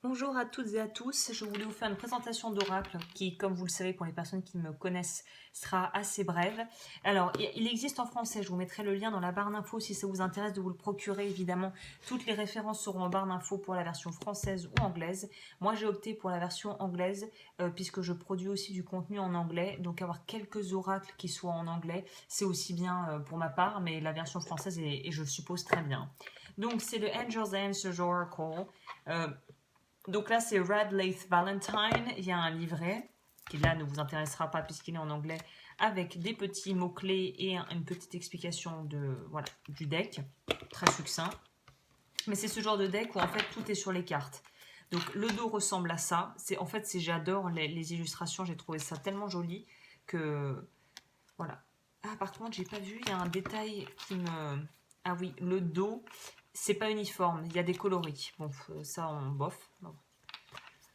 Bonjour à toutes et à tous, je voulais vous faire une présentation d'oracle qui, comme vous le savez pour les personnes qui me connaissent, sera assez brève. Alors, il existe en français, je vous mettrai le lien dans la barre d'infos si ça vous intéresse de vous le procurer, évidemment. Toutes les références seront en barre d'infos pour la version française ou anglaise. Moi, j'ai opté pour la version anglaise puisque je produis aussi du contenu en anglais, donc avoir quelques oracles qui soient en anglais, c'est aussi bien pour ma part, mais la version française est je suppose, très bien. Donc, c'est le Angel's Answers Oracle. Donc là, c'est Red Lath Valentine. Il y a un livret qui là ne vous intéressera pas puisqu'il est en anglais, avec des petits mots-clés et une petite explication du deck, très succinct. Mais c'est ce genre de deck où en fait tout est sur les cartes. Donc le dos ressemble à ça. J'adore les illustrations, j'ai trouvé ça tellement joli que voilà. Ah, par contre, j'ai pas vu, il y a un détail qui me... Ah oui, le dos, c'est pas uniforme, il y a des coloris. Bon, ça, on bof. Bon.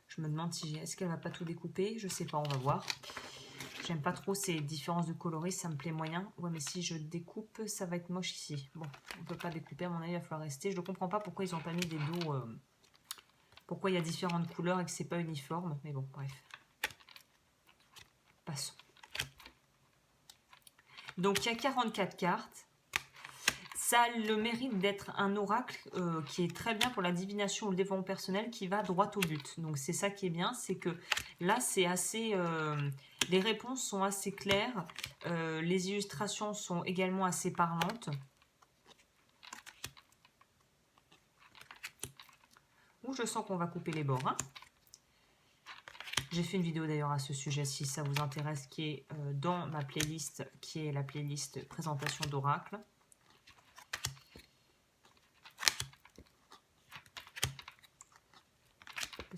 Je me demande si est-ce qu'elle va pas tout découper. Je sais pas, on va voir. J'aime pas trop ces différences de coloris, ça me plaît moyen. Ouais, mais si je découpe, ça va être moche ici. Bon, on peut pas découper, à mon avis, il va falloir rester. Je ne comprends pas pourquoi ils ont pas mis des dos... pourquoi il y a différentes couleurs et que c'est pas uniforme. Mais bon, bref. Passons. Donc, il y a 44 cartes. Ça a le mérite d'être un oracle qui est très bien pour la divination ou le développement personnel, qui va droit au but. Donc c'est ça qui est bien, c'est que là c'est assez... les réponses sont assez claires, les illustrations sont également assez parlantes. Ouh, je sens qu'on va couper les bords. Hein. J'ai fait une vidéo d'ailleurs à ce sujet, si ça vous intéresse, qui est dans ma playlist, qui est la playlist présentation d'oracle.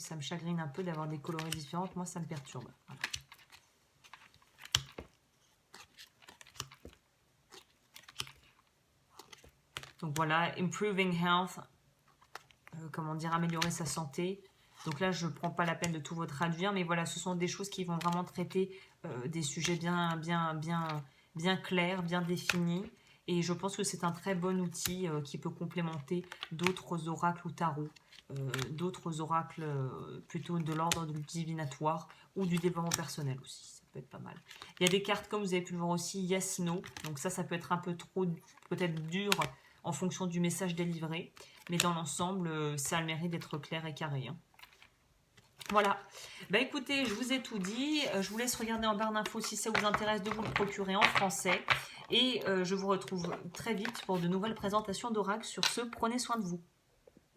Ça me chagrine un peu d'avoir des coloris différentes. Moi, ça me perturbe. Voilà. Donc voilà, improving health, comment dire, améliorer sa santé. Donc là, je ne prends pas la peine de tout vous traduire, mais voilà, ce sont des choses qui vont vraiment traiter des sujets bien clairs, bien définis. Et je pense que c'est un très bon outil qui peut complémenter d'autres oracles ou tarots, d'autres oracles plutôt de l'ordre du divinatoire ou du développement personnel aussi. Ça peut être pas mal. Il y a des cartes, comme vous avez pu le voir aussi, yes, no. Donc ça peut être un peu trop, peut-être dur en fonction du message délivré. Mais dans l'ensemble, ça a le mérite d'être clair et carré. Hein. Voilà. Bah écoutez, je vous ai tout dit. Je vous laisse regarder en barre d'infos si ça vous intéresse de vous le procurer en français. Et je vous retrouve très vite pour de nouvelles présentations d'oracle. Sur ce, prenez soin de vous.